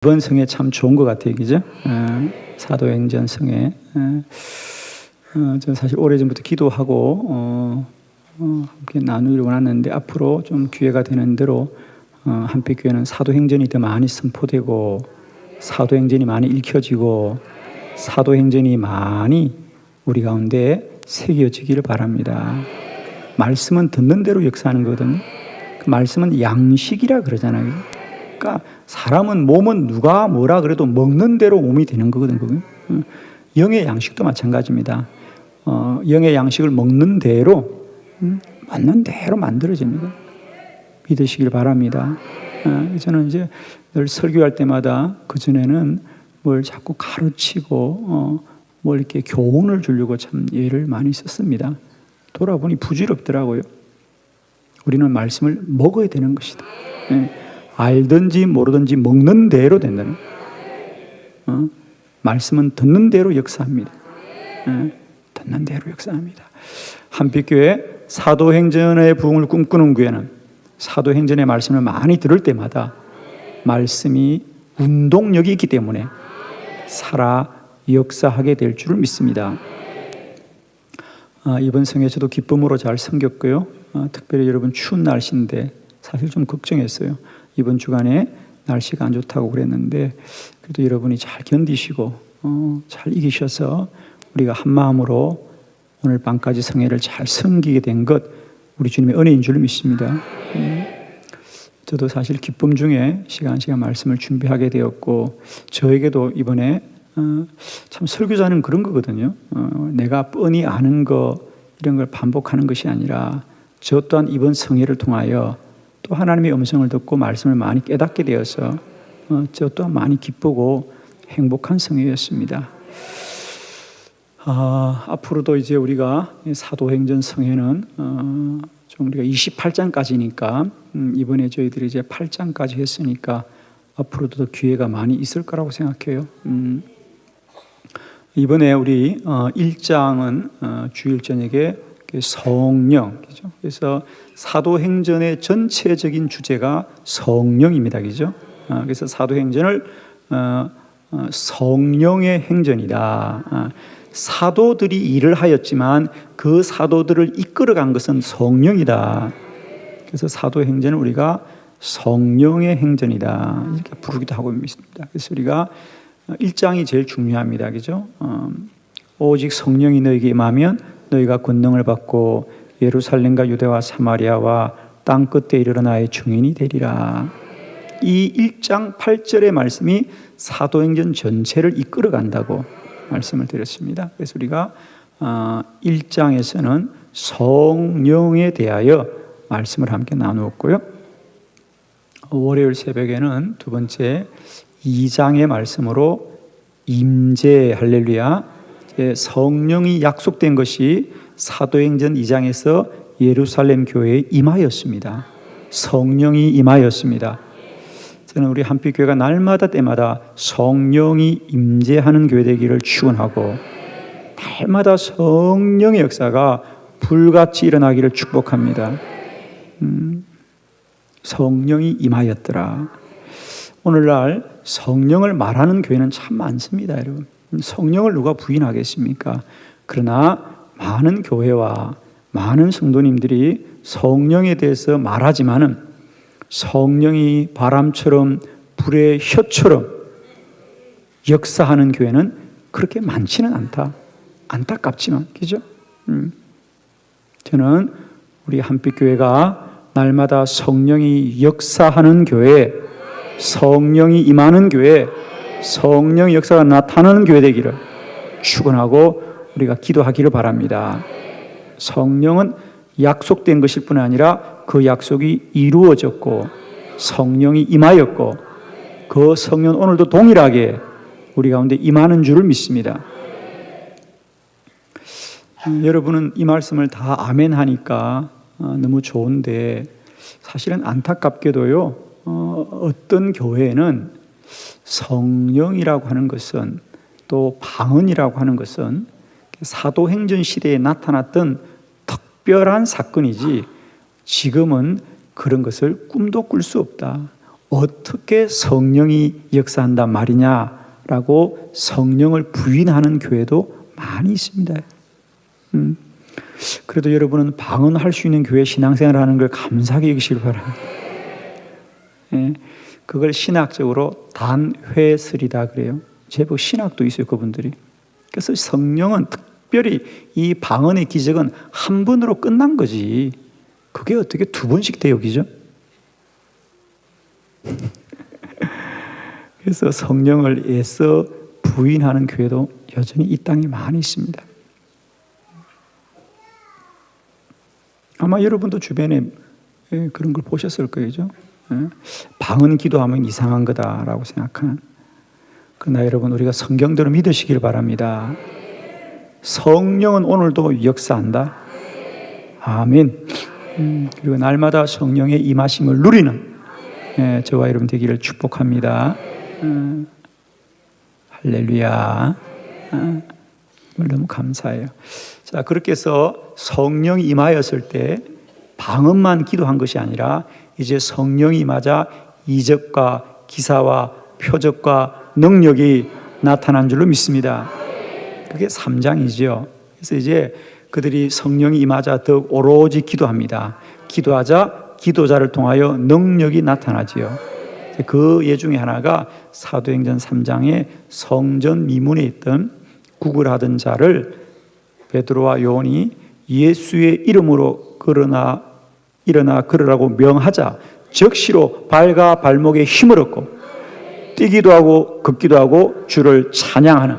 이번 성에 참 좋은 것 같아요, 그죠? 사도행전 성에. 저는 사실 오래전부터 기도하고 함께 나누기를 원하는데 앞으로 좀 기회가 되는 대로 한빛교회는 사도행전이 더 많이 선포되고 사도행전이 많이 읽혀지고 사도행전이 많이 우리 가운데 새겨지기를 바랍니다. 말씀은 듣는 대로 역사하는 거거든요. 그 말씀은 양식이라 그러잖아요. 그러니까 사람은 몸은 누가 뭐라 그래도 먹는 대로 몸이 되는 거거든요. 영의 양식도 마찬가지입니다. 영의 양식을 먹는 대로 맞는 대로 만들어집니다. 믿으시길 바랍니다. 저는 이제 늘 설교할 때마다 그전에는 뭘 자꾸 가르치고 뭘 이렇게 교훈을 주려고 참 예를 많이 썼습니다. 돌아보니 부질없더라고요. 우리는 말씀을 먹어야 되는 것이다. 알든지 모르든지 먹는 대로 된다는 말씀은 듣는 대로 역사합니다. 듣는 대로 역사합니다. 한빛교회 사도행전의 부흥을 꿈꾸는 교회는 사도행전의 말씀을 많이 들을 때마다 말씀이 운동력이 있기 때문에 살아 역사하게 될 줄을 믿습니다. 이번 성에 저도 기쁨으로 잘 섬겼고요. 특별히 여러분 추운 날씨인데 사실 좀 걱정했어요. 이번 주간에 날씨가 안 좋다고 그랬는데 그래도 여러분이 잘 견디시고 잘 이기셔서 우리가 한 마음으로 오늘 밤까지 성회를 잘 섬기게 된 것 우리 주님의 은혜인 줄 믿습니다. 저도 사실 기쁨 중에 시간 말씀을 준비하게 되었고 저에게도 이번에 참 설교자는 그런 거거든요. 내가 뻔히 아는 거 이런 걸 반복하는 것이 아니라 저 또한 이번 성회를 통하여 또 하나님의 음성을 듣고 말씀을 많이 깨닫게 되어서 저 또한 많이 기쁘고 행복한 성회였습니다. 앞으로도 이제 우리가 사도행전 성회는 좀 우리가 28장까지니까 이번에 저희들이 이제 8장까지 했으니까 앞으로도 더 기회가 많이 있을 거라고 생각해요. 이번에 우리 1장은 주일 저녁에 성령이죠. 그래서 사도행전의 전체적인 주제가 성령입니다. 그죠? 그래서 사도행전을 성령의 행전이다. 사도들이 일을 하였지만 그 사도들을 이끌어간 것은 성령이다. 그래서 사도행전을 우리가 성령의 행전이다. 이렇게 부르기도 하고 있습니다. 그래서 우리가 1장이 제일 중요합니다. 그죠? 오직 성령이 너에게 임하면 너희가 권능을 받고 예루살렘과 유대와 사마리아와 땅 끝에 이르러 나의 증인이 되리라. 이 1장 8절의 말씀이 사도행전 전체를 이끌어 간다고 말씀을 드렸습니다. 그래서 우리가 1장에서는 성령에 대하여 말씀을 함께 나누었고요. 월요일 새벽에는 두 번째 2장의 말씀으로 임재 할렐루야 성령이 약속된 것이 사도행전 2장에서 예루살렘 교회에 임하였습니다. 성령이 임하였습니다. 저는 우리 한빛교회가 날마다 때마다 성령이 임재하는 교회 되기를 축원하고 날마다 성령의 역사가 불같이 일어나기를 축복합니다. 성령이 임하였더라. 오늘날 성령을 말하는 교회는 참 많습니다, 여러분. 성령을 누가 부인하겠습니까? 그러나 많은 교회와 많은 성도님들이 성령에 대해서 말하지만은 성령이 바람처럼 불의 혀처럼 역사하는 교회는 그렇게 많지는 않다. 안타깝지만, 그죠? 저는 우리 한빛교회가 날마다 성령이 역사하는 교회, 성령이 임하는 교회, 성령의 역사가 나타나는 교회 되기를 축원하고 우리가 기도하기를 바랍니다. 성령은 약속된 것일 뿐 아니라 그 약속이 이루어졌고 성령이 임하였고 그 성령 오늘도 동일하게 우리 가운데 임하는 줄을 믿습니다. 여러분은 이 말씀을 다 아멘 하니까 너무 좋은데 사실은 안타깝게도요 어떤 교회는 성령이라고 하는 것은 또 방언이라고 하는 것은 사도행전 시대에 나타났던 특별한 사건이지 지금은 그런 것을 꿈도 꿀 수 없다. 어떻게 성령이 역사한단 말이냐라고 성령을 부인하는 교회도 많이 있습니다. 그래도 여러분은 방언할 수 있는 교회 신앙생활을 하는 걸 감사하게 여기시길 바랍니다. 예, 그걸 신학적으로 단회설이다 그래요. 제법 신학도 있어요, 그분들이. 그래서 성령은 특별히 이 방언의 기적은 한 번으로 끝난 거지. 그게 어떻게 두 번씩 대역이죠? 그래서 성령을 애써 부인하는 교회도 여전히 이 땅에 많이 있습니다. 아마 여러분도 주변에 그런 걸 보셨을 거예요. 방언 기도하면 이상한 거다라고 생각하는. 그러나 여러분, 우리가 성경대로 믿으시길 바랍니다. 성령은 오늘도 역사한다. 아멘. 그리고 날마다 성령의 임하심을 누리는 저와 여러분 되기를 축복합니다. 할렐루야. 너무 감사해요. 자, 그렇게 해서 성령이 임하였을 때 방언만 기도한 것이 아니라 이제 성령이 임하자 이적과 기사와 표적과 능력이 나타난 줄로 믿습니다. 그게 3장이죠. 그래서 이제 그들이 성령이 임하자 더욱 오로지 기도합니다. 기도하자 기도자를 통하여 능력이 나타나지요. 그 예 중에 하나가 사도행전 3장에 성전 미문에 있던 구걸하던 자를 베드로와 요한이 예수의 이름으로 일어나 걸으라고 명하자 즉시로 발과 발목에 힘을 얻고 뛰기도 하고 걷기도 하고 주를 찬양하는,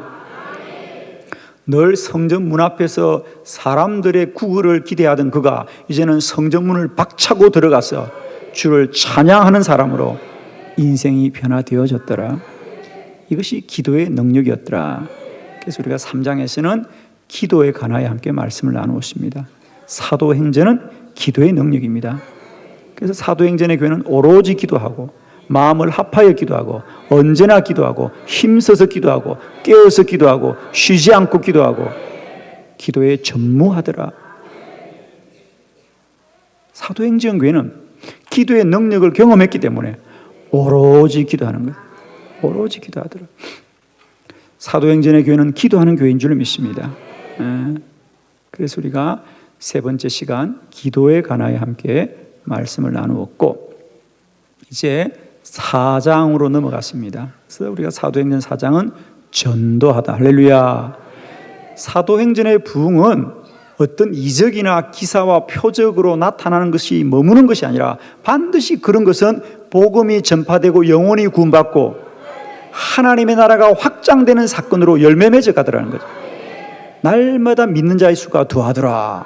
늘 성전 문 앞에서 사람들의 구걸을 기대하던 그가 이제는 성전 문을 박차고 들어가서 주를 찬양하는 사람으로 인생이 변화되어졌더라. 이것이 기도의 능력이었더라. 그래서 우리가 3장에서는 기도에 관하여 함께 말씀을 나누었습니다. 사도행전은 기도의 능력입니다. 그래서 사도행전의 교회는 오로지 기도하고 마음을 합하여 기도하고 언제나 기도하고 힘써서 기도하고 깨어서 기도하고 쉬지 않고 기도하고 기도에 전무하더라. 사도행전 교회는 기도의 능력을 경험했기 때문에 오로지 기도하는 거예요. 오로지 기도하더라. 사도행전의 교회는 기도하는 교회인 줄 믿습니다. 그래서 우리가 세 번째 시간 기도에 관하여 함께 말씀을 나누었고, 이제 4장으로 넘어갔습니다. 그래서 우리가 사도행전 4장은 전도하다. 할렐루야. 사도행전의 부흥은 어떤 이적이나 기사와 표적으로 나타나는 것이 머무는 것이 아니라 반드시 그런 것은 복음이 전파되고 영혼이 구원받고 하나님의 나라가 확장되는 사건으로 열매 맺어 가더라는 거죠. 날마다 믿는 자의 수가 더하더라.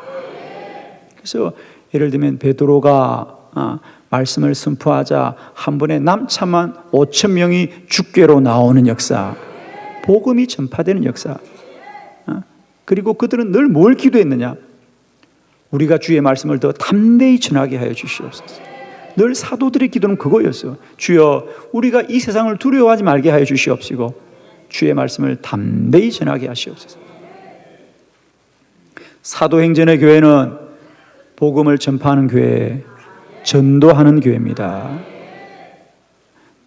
그래서 예를 들면 베드로가 말씀을 선포하자 한 번에 남참한 5천 명이 죽게로 나오는 역사, 복음이 전파되는 역사. 그리고 그들은 늘 뭘 기도했느냐? 우리가 주의 말씀을 더 담대히 전하게 하여 주시옵소서. 늘 사도들의 기도는 그거였어. 주여, 우리가 이 세상을 두려워하지 말게 하여 주시옵시고 주의 말씀을 담대히 전하게 하시옵소서. 사도행전의 교회는 복음을 전파하는 교회, 전도하는 교회입니다.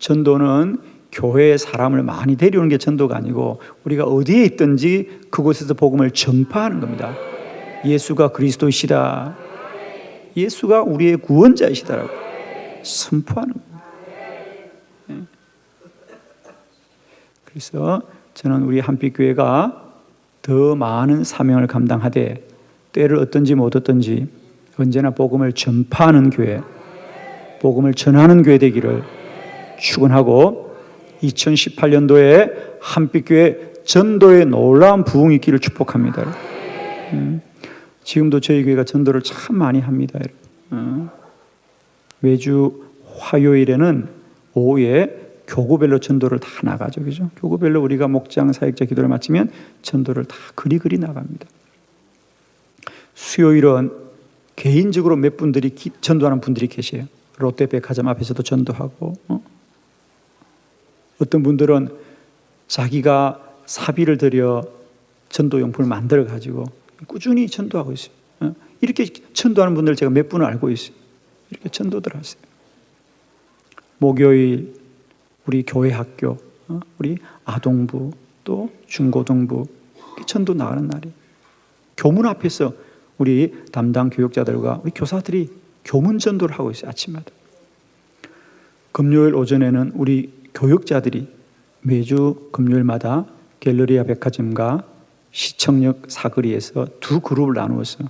전도는 교회에 사람을 많이 데려오는 게 전도가 아니고 우리가 어디에 있든지 그곳에서 복음을 전파하는 겁니다. 예수가 그리스도이시다, 예수가 우리의 구원자이시다라고 선포하는 겁니다. 그래서 저는 우리 한빛교회가 더 많은 사명을 감당하되 때를 얻든지 못 얻든지 언제나 복음을 전파하는 교회, 복음을 전하는 교회 되기를 축원하고 2018년도에 한빛교회 전도의 놀라운 부흥이 있기를 축복합니다. 지금도 저희 교회가 전도를 참 많이 합니다. 매주 화요일에는 오후에 교구별로 전도를 다 나가죠. 그죠? 교구별로 우리가 목장 사역자 기도를 마치면 전도를 다 그리 나갑니다. 수요일은 개인적으로 몇 분들이 전도하는 분들이 계세요. 롯데백화점 앞에서도 전도하고, 어떤 분들은 자기가 사비를 들여 전도용품을 만들어 가지고 꾸준히 전도하고 있어요. 이렇게 전도하는 분들 제가 몇 분을 알고 있어요. 이렇게 전도들 하세요. 목요일 우리 교회 학교, 우리 아동부, 또 중고등부 전도 나가는 날이 교문 앞에서 우리 담당 교육자들과 우리 교사들이 교문 전도를 하고 있어요. 아침마다. 금요일 오전에는 우리 교육자들이 매주 금요일마다 갤러리아 백화점과 시청역 사거리에서 두 그룹을 나누어서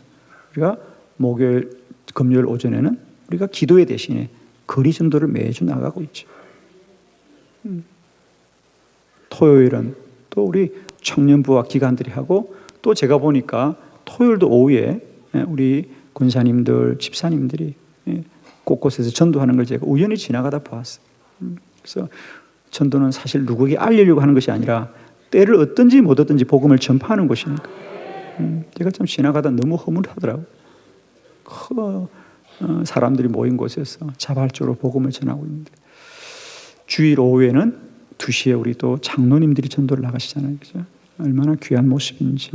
우리가 목요일, 금요일 오전에는 우리가 기도회 대신에 거리 전도를 매주 나가고 있죠. 토요일은 또 우리 청년부와 기관들이 하고, 또 제가 보니까 토요일도 오후에 우리 군사님들, 집사님들이 곳곳에서 전도하는 걸 제가 우연히 지나가다 보았어요. 그래서 전도는 사실 누구에게 알리려고 하는 것이 아니라 때를 얻든지 못 얻든지 복음을 전파하는 곳이니까. 제가 참 지나가다 너무 허물하더라고요. 사람들이 모인 곳에서 자발적으로 복음을 전하고 있는데, 주일 오후에는 2시에 우리 또 장로님들이 전도를 나가시잖아요. 그죠? 얼마나 귀한 모습인지.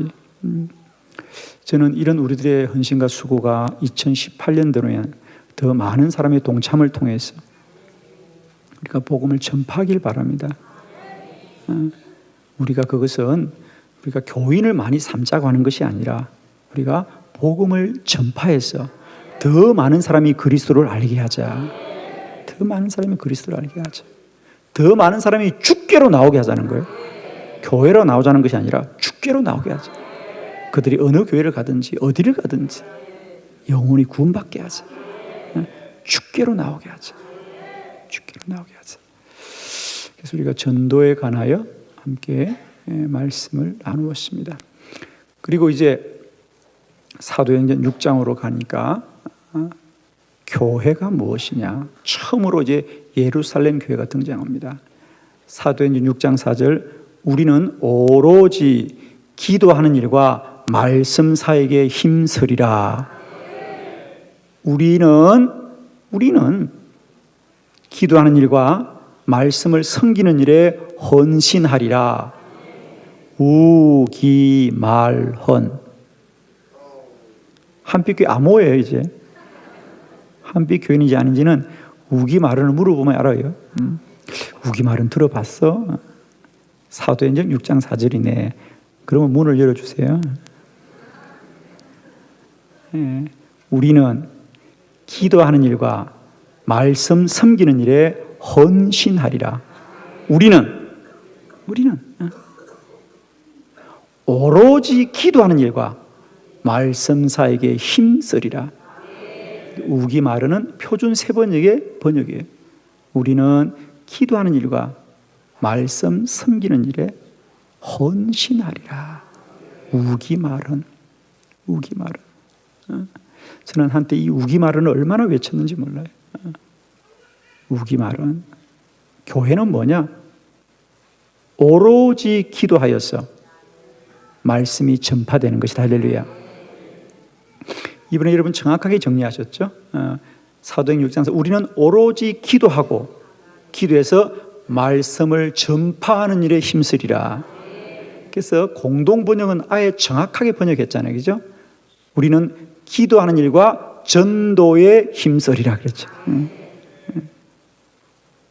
저는 이런 우리들의 헌신과 수고가 2018년도에는 더 많은 사람의 동참을 통해서 우리가 복음을 전파하길 바랍니다. 우리가 그것은 우리가 교인을 많이 삼자고 하는 것이 아니라 우리가 복음을 전파해서 더 많은 사람이 그리스도를 알게 하자. 더 많은 사람이 그리스도를 알게 하자. 더 많은 사람이 주께로 나오게 하자는 거예요. 교회로 나오자는 것이 아니라 주께로 나오게 하자. 그들이 어느 교회를 가든지 어디를 가든지 영혼이 구원받게 하자. 주께로 나오게 하자. 주께로 나오게 하자. 그래서 우리가 전도에 관하여 함께 말씀을 나누었습니다. 그리고 이제 사도행전 6장으로 가니까 교회가 무엇이냐, 처음으로 이제 예루살렘 교회가 등장합니다. 사도행전 6장 4절, 우리는 오로지 기도하는 일과 말씀 사역에 힘쓰리라. 우리는 기도하는 일과 말씀을 섬기는 일에 헌신하리라. 우기말헌. 한빛교회 암호예요. 이제 한빛교회인지 아닌지는 우기말헌을 물어보면 알아요. 우기말헌 들어봤어? 사도행전 6장 4절이네. 그러면 문을 열어주세요. 우리는 기도하는 일과 말씀 섬기는 일에 헌신하리라. 우리는 오로지 기도하는 일과 말씀 사역에 힘쓰리라. 우기말헌은 표준 세번역의 번역이에요. 우리는 기도하는 일과 말씀 섬기는 일에 헌신하리라. 우기말헌. 저는 한때 이 우기말헌을 얼마나 외쳤는지 몰라요. 우기말헌. 교회는 뭐냐? 오로지 기도하여서 말씀이 전파되는 것이다. 할렐루야. 이번에 여러분 정확하게 정리하셨죠? 사도행전 6장에서 우리는 오로지 기도하고 기도해서 말씀을 전파하는 일에 힘쓰리라. 그래서 공동 번역은 아예 정확하게 번역했잖아요. 그죠? 우리는 기도하는 일과 전도에 힘쓰리라 그랬죠.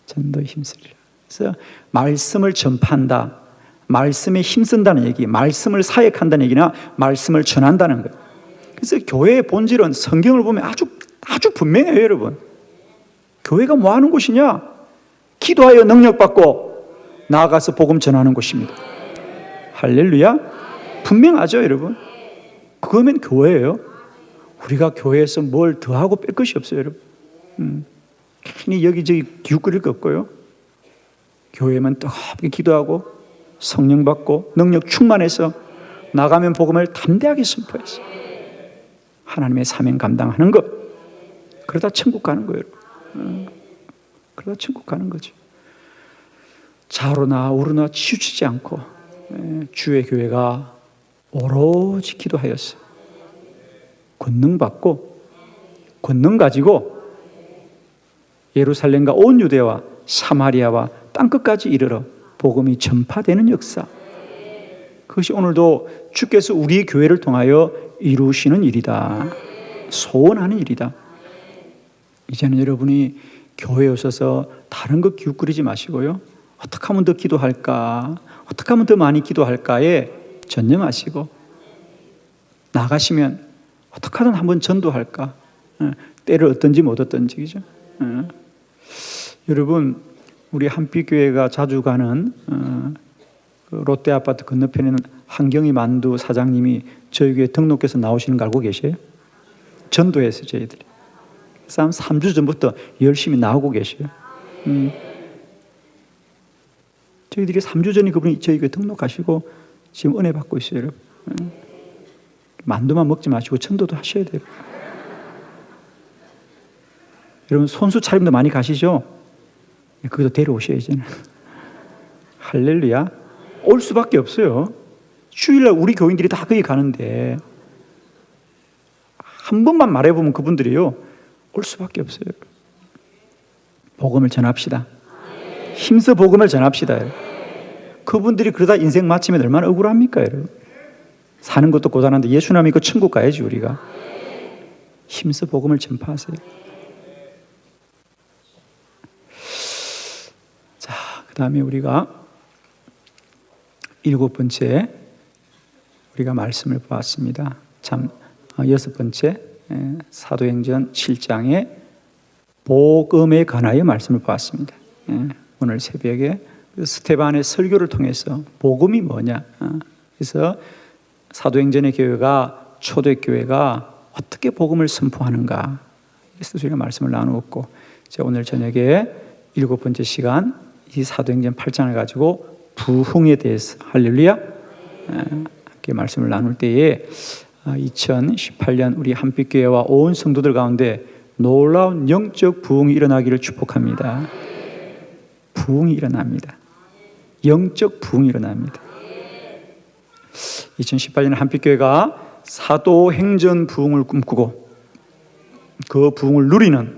전도에 힘쓰리라. 그래서 말씀을 전파한다, 말씀에 힘쓴다는 얘기, 말씀을 사역한다는 얘기나 말씀을 전한다는 거예요. 그래서 교회의 본질은 성경을 보면 아주 분명해요. 여러분, 교회가 뭐 하는 곳이냐? 기도하여 능력받고 나아가서 복음 전하는 곳입니다. 할렐루야. 분명하죠. 여러분, 그거면 교회예요. 우리가 교회에서 뭘 더하고 뺄 것이 없어요. 여러분, 괜히 여기저기 기웃거릴 거 없고요. 교회만 뜨겁게 기도하고 성령 받고 능력 충만해서 나가면 복음을 담대하게 선포해서 하나님의 사명 감당하는 것. 그러다 천국 가는 거예요. 그러다 천국 가는 거죠. 좌우로나 우로나 치우치지 않고 주의 교회가 오로지 기도하였어. 권능 받고 권능 가지고 예루살렘과 온 유대와 사마리아와 땅끝까지 이르러 복음이 전파되는 역사. 그것이 오늘도 주께서 우리 교회를 통하여 이루시는 일이다. 소원하는 일이다. 이제는 여러분이 교회에 오셔서 다른 것 기웃거리지 마시고요. 어떻게 하면 더 기도할까? 어떻게 하면 더 많이 기도할까에 전념하시고, 나가시면 어떻게 하든 한번 전도할까? 때를 얻든지 못 얻든지, 그죠? 여러분, 우리 한빛교회가 자주 가는 그 롯데아파트 건너편에는 한경희 만두 사장님이 저희 교회 등록해서 나오시는 거 알고 계세요? 전도했어요, 저희들이. 그래서 한 3주 전부터 열심히 나오고 계셔요. 저희들이 3주 전에 그분이 저희 교회 등록하시고 지금 은혜 받고 있어요, 여러분. 만두만 먹지 마시고 전도도 하셔야 돼요. 여러분, 손수 차림도 많이 가시죠? 그것도 데려오셔야죠. 할렐루야. 올 수밖에 없어요. 주일날 우리 교인들이 다 거기 가는데 한 번만 말해보면 그분들이요, 올 수밖에 없어요. 복음을 전합시다. 힘써 복음을 전합시다. 그분들이 그러다 인생 마치면 얼마나 억울합니까, 여러분? 사는 것도 고단한데 예수님 믿고 천국 가야지, 우리가. 힘써 복음을 전파하세요. 자, 그 다음에 우리가 7번째 우리가 말씀을 보았습니다. 참, 6번째 사도행전 7장의 복음에 관하여 말씀을 보았습니다. 오늘 새벽에 스테반의 설교를 통해서 복음이 뭐냐, 그래서 사도행전의 교회가, 초대교회가 어떻게 복음을 선포하는가, 그래서 저희가 말씀을 나누었고, 오늘 저녁에 7번째 시간 이 사도행전 8장을 가지고 부흥에 대해서, 할렐루야, 함께 말씀을 나눌 때에 2018년 우리 한빛교회와 온 성도들 가운데 놀라운 영적 부흥이 일어나기를 축복합니다. 부흥이 일어납니다. 영적 부흥이 일어납니다. 2018년 한빛교회가 사도행전 부흥을 꿈꾸고 그 부흥을 누리는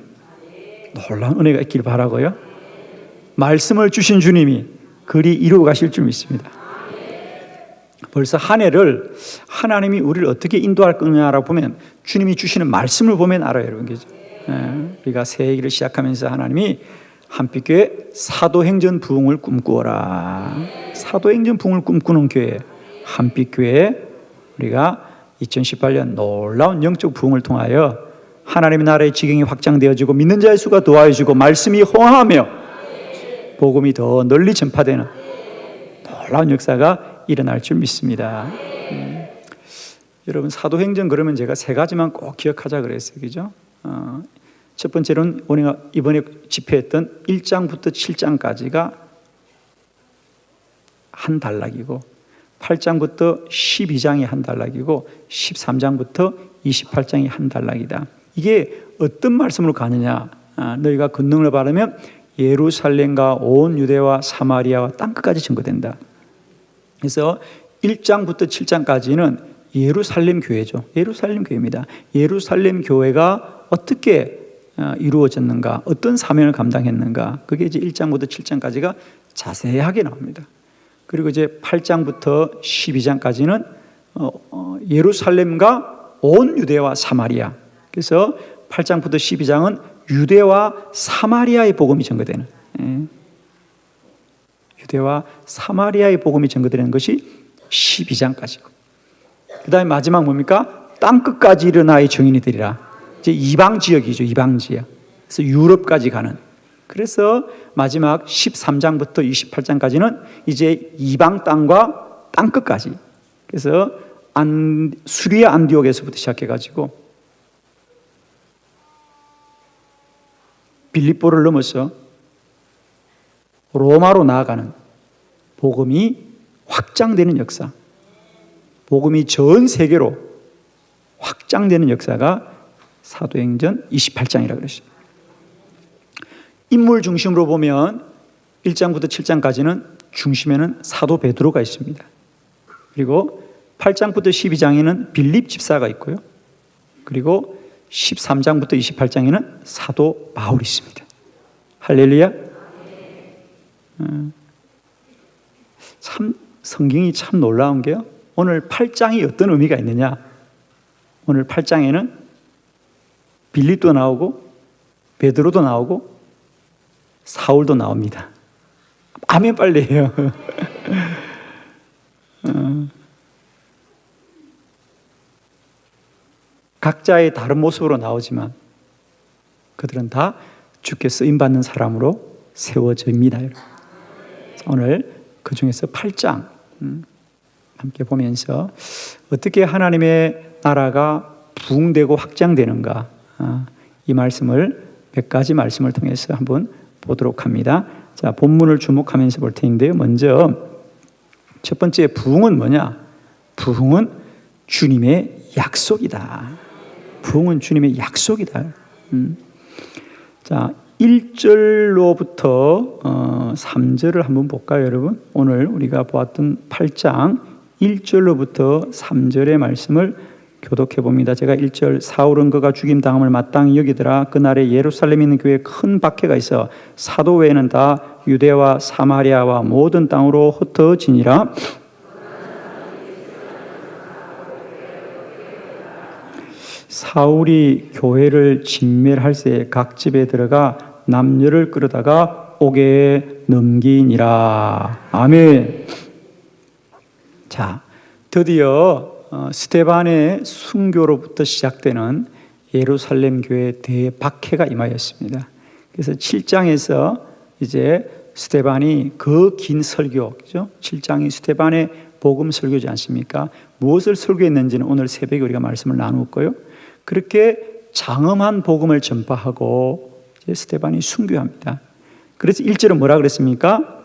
놀라운 은혜가 있길 바라고요. 말씀을 주신 주님이 그리 이루어 가실 줄 믿습니다. 벌써 한 해를 하나님이 우리를 어떻게 인도할 거냐라고 보면 주님이 주시는 말씀을 보면 알아요, 여러분. 그죠? 우리가 새 해를 시작하면서 하나님이 한빛교회 사도행전 부흥을 꿈꾸어라. 사도행전 부흥을 꿈꾸는 교회 한빛교회, 우리가 2018년 놀라운 영적 부흥을 통하여 하나님의 나라의 지경이 확장되어지고 믿는 자의 수가 더하여지고 말씀이 호황하며 복음이 더 널리 전파되는 놀라운 역사가 일어날 줄 믿습니다. 여러분, 사도행전 그러면 제가 3가지만 꼭 기억하자 그랬어요, 그죠? 첫 번째로는 우리가 이번에 집회했던 1장부터 7장까지가 한 단락이고, 8장부터 12장이 한 단락이고, 13장부터 28장이 한 단락이다. 이게 어떤 말씀으로 가느냐? 너희가 권능을 받으면 예루살렘과 온 유대와 사마리아와 땅끝까지 증거된다. 그래서 1장부터 7장까지는 예루살렘 교회죠. 예루살렘 교회입니다. 예루살렘 교회가 어떻게 이루어졌는가, 어떤 사명을 감당했는가, 그게 이제 1장부터 7장까지가 자세하게 나옵니다. 그리고 이제 8장부터 12장까지는 예루살렘과 온 유대와 사마리아. 그래서 8장부터 12장은 유대와 사마리아의 복음이 전거되는, 유대와 사마리아의 복음이 전거되는 것이 12장까지고, 그 다음에 마지막 뭡니까? 땅끝까지 일어나의 증인이 되리라. 이제 이방 지역이죠, 이방 지역. 그래서 유럽까지 가는. 그래서 마지막 13장부터 28장까지는 이제 이방 땅과 땅끝까지. 그래서 수리아 안디옥에서부터 시작해가지고 빌립보를 넘어서 로마로 나아가는 복음이 확장되는 역사, 복음이 전 세계로 확장되는 역사가 사도행전 28장이라고 그랬어요. 인물 중심으로 보면 1장부터 7장까지는 중심에는 사도 베드로가 있습니다. 그리고 8장부터 12장에는 빌립 집사가 있고요. 그리고 13장부터 28장에는 사도 바울이 있습니다. 할렐루야. 참 성경이 참 놀라운 게요, 오늘 8장이 어떤 의미가 있느냐, 오늘 8장에는 빌립도 나오고 베드로도 나오고 사울도 나옵니다. 아멘 빨리 해요. 각자의 다른 모습으로 나오지만 그들은 다 주께 쓰임받는 사람으로 세워집니다. 오늘 그 중에서 8장 함께 보면서 어떻게 하나님의 나라가 부흥되고 확장되는가, 이 말씀을 몇 가지 말씀을 통해서 한번 보도록 합니다. 자, 본문을 주목하면서 볼 텐데요. 먼저 첫 번째 부흥은 뭐냐? 부흥은 주님의 약속이다. 부흥은 주님의 약속이다. 자, 1절로부터 3절을 한번 볼까요, 여러분? 오늘 우리가 보았던 8장 1절로부터 3절의 말씀을 교독해 봅니다. 제가 1절, 사울은 그가 죽임 당함을 마땅히 여기더라. 그날에 예루살렘에 있는 교회에 큰 박해가 있어 사도 외에는 다 유대와 사마리아와 모든 땅으로 흩어지니라. 사울이 교회를 진멸할새 각 집에 들어가 남녀를 끌어다가 옥에 넘기니라. 아멘. 자, 드디어 스데반의 순교로부터 시작되는 예루살렘 교회 대박해가 임하였습니다. 그래서 7장에서 이제 스데반이 그 긴 설교, 그죠? 7장이 스데반의 복음 설교지 않습니까? 무엇을 설교했는지는 오늘 새벽에 우리가 말씀을 나눌 거예요. 그렇게 장엄한 복음을 전파하고 이제 스데반이 순교합니다. 그래서 1절은 뭐라 그랬습니까?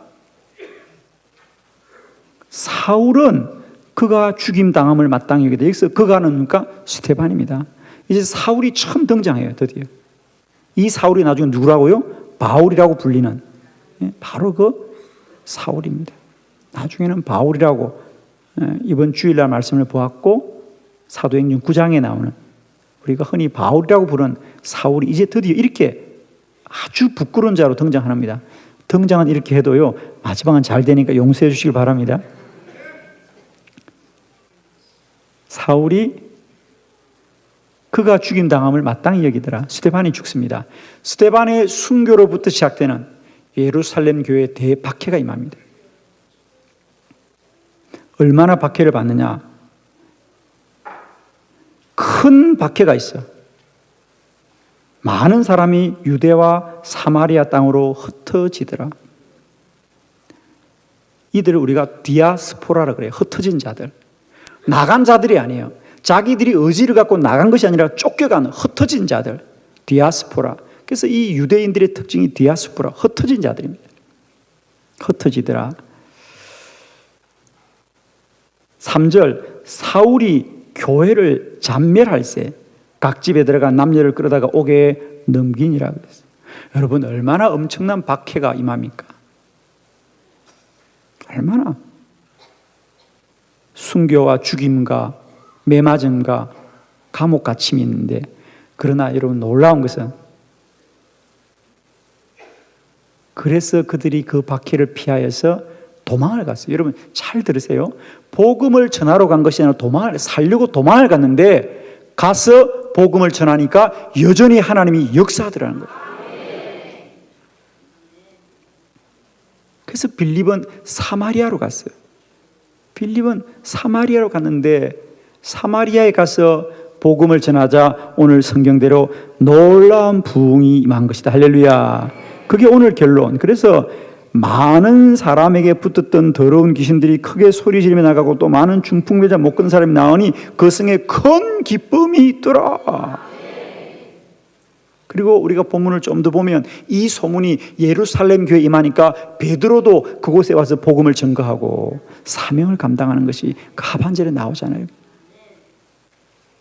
사울은 그가 죽임 당함을 마땅히 여기다. 여기서 그가는 뭡니까? 스데반입니다. 이제 사울이 처음 등장해요. 드디어 이 사울이 나중에 누구라고요? 바울이라고 불리는, 바로 그 사울입니다. 나중에는 바울이라고 이번 주일날 말씀을 보았고 사도행전 9장에 나오는 우리가 흔히 바울이라고 부르는 사울이 이제 드디어 이렇게 아주 부끄러운 자로 등장합니다. 등장은 이렇게 해도요, 마지막은 잘 되니까 용서해 주시길 바랍니다. 사울이 그가 죽임 당함을 마땅히 여기더라. 스데반이 죽습니다. 스데반의 순교로부터 시작되는 예루살렘 교회의 대박해가 임합니다. 얼마나 박해를 받느냐? 큰 박해가 있어. 많은 사람이 유대와 사마리아 땅으로 흩어지더라. 이들을 우리가 디아스포라라 그래요. 흩어진 자들. 나간 자들이 아니에요. 자기들이 의지를 갖고 나간 것이 아니라 쫓겨간 흩어진 자들. 디아스포라. 그래서 이 유대인들의 특징이 디아스포라, 흩어진 자들입니다. 흩어지더라. 3절, 사울이 교회를 잔멸할세 각 집에 들어가 남녀를 끌어다가 옥에 넘기니라 그랬어요. 여러분, 얼마나 엄청난 박해가 임합니까? 얼마나 순교와 죽임과 매맞음과 감옥 갇힘이 있는데, 그러나 여러분 놀라운 것은 그래서 그들이 그 박해를 피하여서 도망을 갔어요. 여러분 잘 들으세요. 복음을 전하러 간 것이 아니라 살려고 도망을 갔는데, 가서 복음을 전하니까 여전히 하나님이 역사하더라는 거예요. 그래서 빌립은 사마리아로 갔어요. 빌립은 사마리아로 갔는데, 사마리아에 가서 복음을 전하자 오늘 성경대로 놀라운 부흥이 임한 것이다. 할렐루야. 그게 오늘 결론. 그래서 많은 사람에게 붙었던 더러운 귀신들이 크게 소리 지르며 나가고 또 많은 중풍배자 못 걷는 사람이 나오니 그 성에 큰 기쁨이 있더라. 그리고 우리가 본문을 좀 더 보면 이 소문이 예루살렘 교회에 임하니까 베드로도 그곳에 와서 복음을 전거하고 사명을 감당하는 것이 그 하반절에 나오잖아요.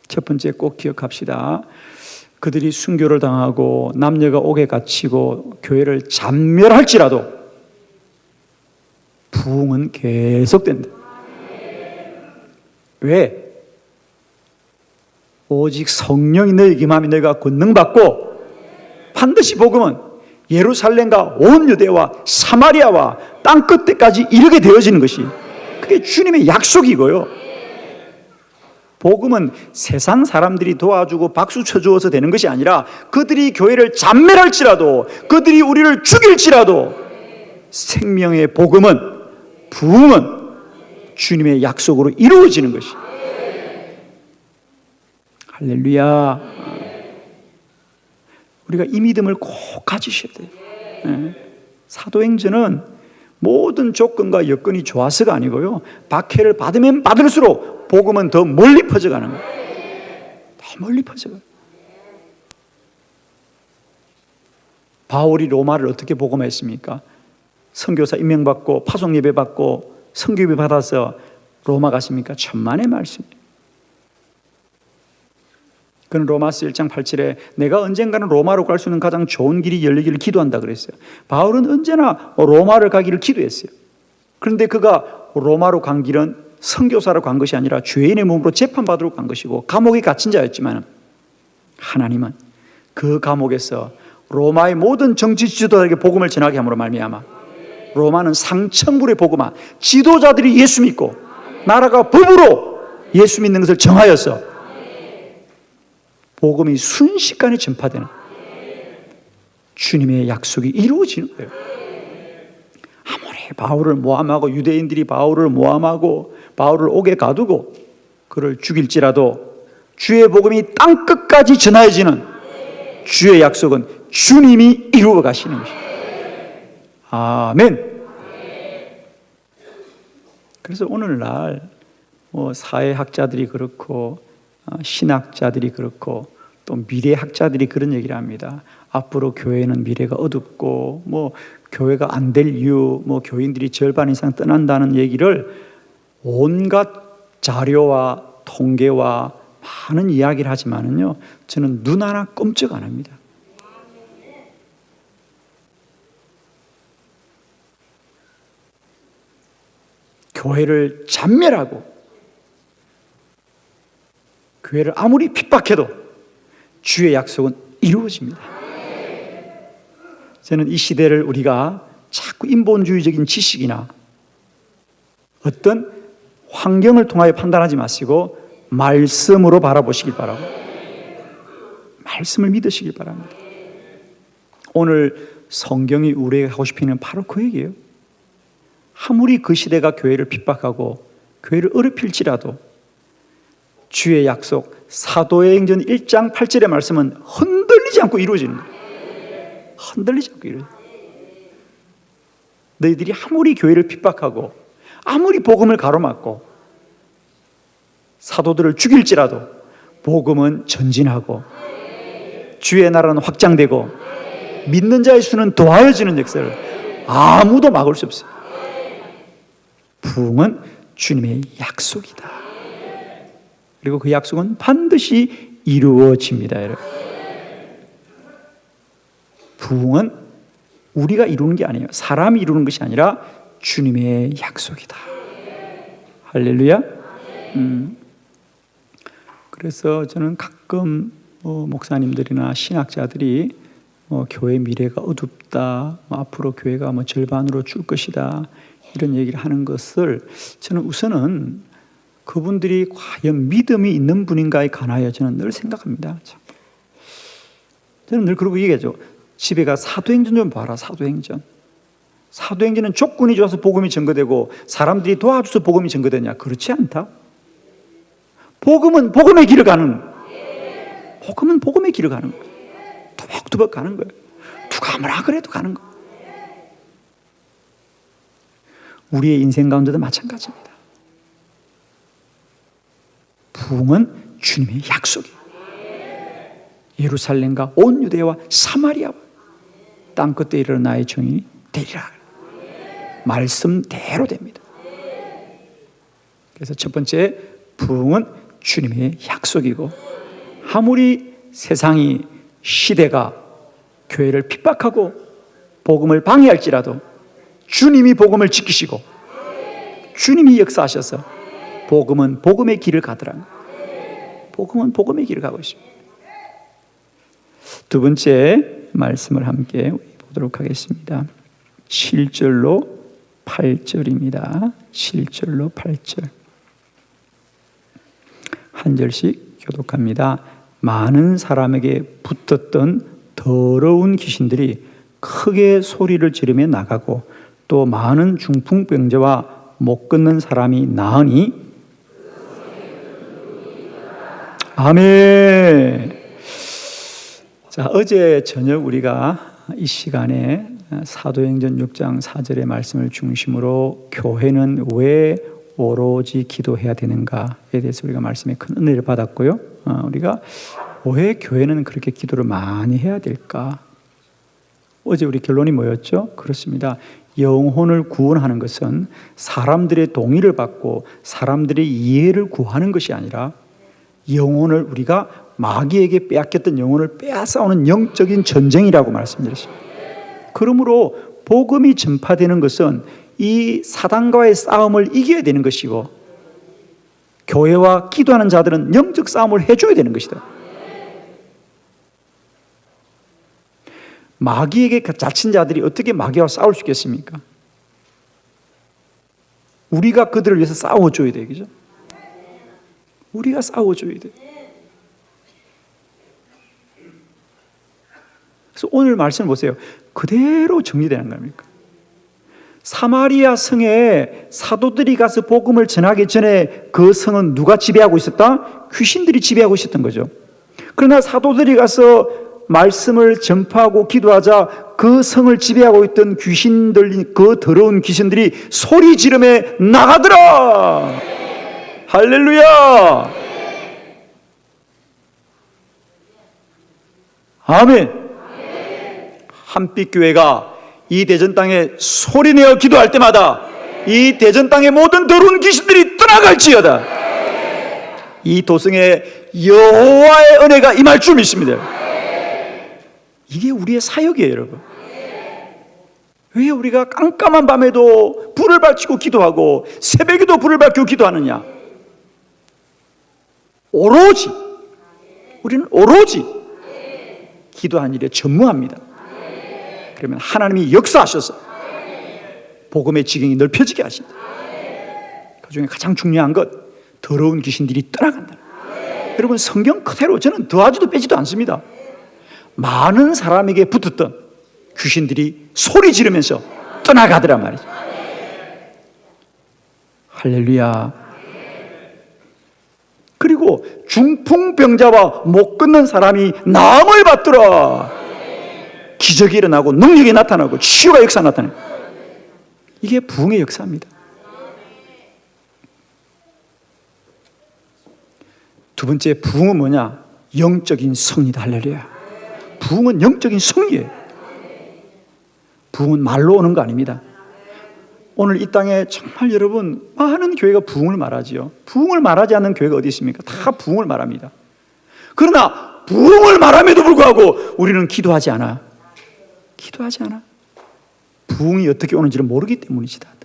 첫 번째 꼭 기억합시다. 그들이 순교를 당하고 남녀가 옥에 갇히고 교회를 잔멸할지라도 부흥은 계속된다. 왜? 오직 성령이 너희에게 임하면 너희가 권능받고 반드시 복음은 예루살렘과 온 유대와 사마리아와 땅 끝에까지 이르게 되어지는 것이, 그게 주님의 약속이고요. 복음은 세상 사람들이 도와주고 박수 쳐주어서 되는 것이 아니라 그들이 교회를 잔멸할지라도, 그들이 우리를 죽일지라도 생명의 복음은, 부흥은 주님의 약속으로 이루어지는 것이. 할렐루야. 우리가 이 믿음을 꼭 가지셔야 돼요. 사도행전은 모든 조건과 여건이 좋아서가 아니고요, 박해를 받으면 받을수록 복음은 더 멀리 퍼져가는 거예요. 더 멀리 퍼져가요. 바울이 로마를 어떻게 복음했습니까? 선교사 임명받고 파송 예배 받고 선교 예배 받아서 로마 갔습니까? 천만의 말씀이에요. 그는 로마서 1장 8절에 내가 언젠가는 로마로 갈 수 있는 가장 좋은 길이 열리기를 기도한다 그랬어요. 바울은 언제나 로마를 가기를 기도했어요. 그런데 그가 로마로 간 길은 선교사로 간 것이 아니라 죄인의 몸으로 재판받으러 간 것이고 감옥에 갇힌 자였지만, 하나님은 그 감옥에서 로마의 모든 정치 지도자에게 복음을 전하게 함으로 말미암아 로마는 상천불의 복음화, 지도자들이 예수 믿고 나라가 법으로 예수 믿는 것을 정하여서 복음이 순식간에 전파되는 주님의 약속이 이루어지는 거예요. 아무리 바울을 모함하고 유대인들이 바울을 모함하고 바울을 옥에 가두고 그를 죽일지라도 주의 복음이 땅끝까지 전하여지는 주의 약속은 주님이 이루어 가시는 것입니다. 아멘. 그래서 오늘날 사회학자들이 그렇고 신학자들이 그렇고 또 미래학자들이 그런 얘기를 합니다. 앞으로 교회는 미래가 어둡고 교회가 안 될 이유, 교인들이 절반 이상 떠난다는 얘기를 온갖 자료와 통계와 많은 이야기를 하지만은요, 저는 눈 하나 꼼짝 안 합니다. 교회를 잔멸하고 교회를 아무리 핍박해도 주의 약속은 이루어집니다. 저는 이 시대를 우리가 자꾸 인본주의적인 지식이나 어떤 환경을 통하여 판단하지 마시고 말씀으로 바라보시길 바라고, 말씀을 믿으시길 바랍니다. 오늘 성경이 우리에게 하고 싶은 는 바로 그 얘기예요. 아무리 그 시대가 교회를 핍박하고 교회를 어렵힐지라도 주의 약속, 사도행전 1장 8절의 말씀은 흔들리지 않고 이루어지는 거예요. 흔들리지 않고 이루어져요. 너희들이 아무리 교회를 핍박하고 아무리 복음을 가로막고 사도들을 죽일지라도 복음은 전진하고 주의 나라는 확장되고 믿는 자의 수는 더하여지는 역사를 아무도 막을 수 없어요. 부흥은 주님의 약속이다. 그리고 그 약속은 반드시 이루어집니다, 여러분. 부흥은 우리가 이루는 게 아니에요. 사람이 이루는 것이 아니라 주님의 약속이다. 할렐루야. 그래서 저는 가끔 목사님들이나 신학자들이 교회 미래가 어둡다, 앞으로 교회가 절반으로 줄 것이다, 이런 얘기를 하는 것을 저는 우선은 그분들이 과연 믿음이 있는 분인가에 관하여 저는 늘 생각합니다. 저는 늘 그러고 얘기하죠. 집에 가 사도행전 좀 봐라. 사도행전. 사도행전은 조건이 좋아서 복음이 전거되고 사람들이 도와줘서 복음이 전거되냐? 그렇지 않다. 복음은 복음의 길을 가는, 복음은 복음의 길을 가는 거예요. 두벅두벅 가는 거예요. 누가 뭐라 그래도 가는 거예요. 우리의 인생 가운데도 마찬가지입니다. 부흥은 주님의 약속이에요. 예루살렘과 온 유대와 사마리아와 땅 끝에 이르러 나의 정인이 되리라. 말씀대로 됩니다. 그래서 첫 번째, 부흥은 주님의 약속이고, 아무리 세상이, 시대가 교회를 핍박하고 복음을 방해할지라도 주님이 복음을 지키시고 주님이 역사하셔서 복음은 복음의 길을 가더라. 복음은 복음의 길을 가고 있습니다. 두 번째 말씀을 함께 보도록 하겠습니다. 7절로 8절입니다. 7절로 8절. 한 절씩 교독합니다. 많은 사람에게 붙었던 더러운 귀신들이 크게 소리를 지르며 나가고 또 많은 중풍병자와 못 걷는 사람이 나으니 아멘. 자, 어제 저녁 우리가 이 시간에 사도행전 6장 4절의 말씀을 중심으로 교회는 왜 오로지 기도해야 되는가에 대해서 우리가 말씀에 큰 은혜를 받았고요. 우리가 왜 교회는 그렇게 기도를 많이 해야 될까? 어제 우리 결론이 뭐였죠? 그렇습니다. 영혼을 구원하는 것은 사람들의 동의를 받고 사람들의 이해를 구하는 것이 아니라 영혼을 우리가 마귀에게 빼앗겼던 영혼을 빼앗아오는 영적인 전쟁이라고 말씀드렸습니다. 그러므로 복음이 전파되는 것은 이 사단과의 싸움을 이겨야 되는 것이고 교회와 기도하는 자들은 영적 싸움을 해줘야 되는 것이다. 마귀에게 갇힌 자들이 어떻게 마귀와 싸울 수 있겠습니까? 우리가 그들을 위해서 싸워줘야 돼요. 그죠? 우리가 싸워줘야 돼요. 그래서 오늘 말씀을 보세요. 그대로 정리되는 겁니까? 사마리아 성에 사도들이 가서 복음을 전하기 전에 그 성은 누가 지배하고 있었다? 귀신들이 지배하고 있었던 거죠. 그러나 사도들이 가서 말씀을 전파하고 기도하자 그 성을 지배하고 있던 귀신들, 그 더러운 귀신들이 소리 지르며 나가더라. 할렐루야. 아멘. 한빛교회가 이 대전 땅에 소리내어 기도할 때마다 이 대전 땅의 모든 더러운 귀신들이 떠나갈지어다. 이 도성에 여호와의 은혜가 임할 줄 믿습니다. 이게 우리의 사역이에요, 여러분. 왜 우리가 깜깜한 밤에도 불을 밝히고 기도하고 새벽에도 불을 밝히고 기도하느냐? 오로지 우리는 오로지 기도하는 일에 전무합니다. 그러면 하나님이 역사하셔서 복음의 지경이 넓혀지게 하신다. 그 중에 가장 중요한 것, 더러운 귀신들이 떠나간다. 여러분, 성경 그대로 저는 더하지도 빼지도 않습니다. 많은 사람에게 붙었던 귀신들이 소리 지르면서 떠나가더란 말이죠. 할렐루야. 그리고 중풍병자와 못 걷는 사람이 나음을 받더라. 기적이 일어나고 능력이 나타나고 치유가 역사 나타나요. 이게 부흥의 역사입니다. 두 번째, 부흥은 뭐냐? 영적인 승리다. 할렐루야. 부흥은 영적인 승리예요. 부흥은 말로 오는 거 아닙니다. 오늘 이 땅에 정말 여러분 많은 교회가 부흥을 말하지요. 부흥을 말하지 않는 교회가 어디 있습니까? 다 부흥을 말합니다. 그러나 부흥을 말함에도 불구하고 우리는 기도하지 않아. 기도하지 않아. 부흥이 어떻게 오는지를 모르기 때문이지. 다들.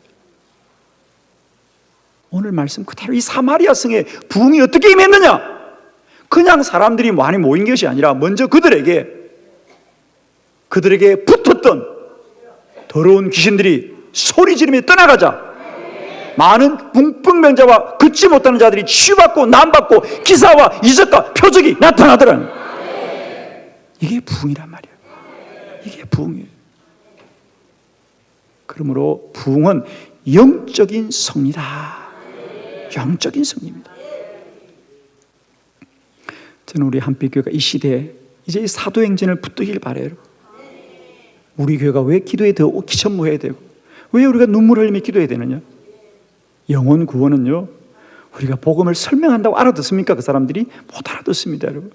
오늘 말씀 그대로 이 사마리아 성에 부흥이 어떻게 임했느냐? 그냥 사람들이 많이 모인 것이 아니라 먼저 그들에게 붙었던 더러운 귀신들이 소리 지르며 떠나가자 많은 붕병자와 걷지 못하는 자들이 치유받고 남받고 기사와 이적과 표적이 나타나더라는 이게 부흥이란 말이에요. 이게 부흥이에요. 그러므로 부흥은 영적인 승리다. 영적인 승리입니다. 저는 우리 한빛교회가 이 시대에 이제 이 사도행전을 붙들길 바라요. 우리 교회가 왜 기도에 더 기천무해야 되고 왜 우리가 눈물 흘리며 기도해야 되느냐? 영혼 구원은요, 우리가 복음을 설명한다고 알아듣습니까? 그 사람들이 못 알아듣습니다, 여러분.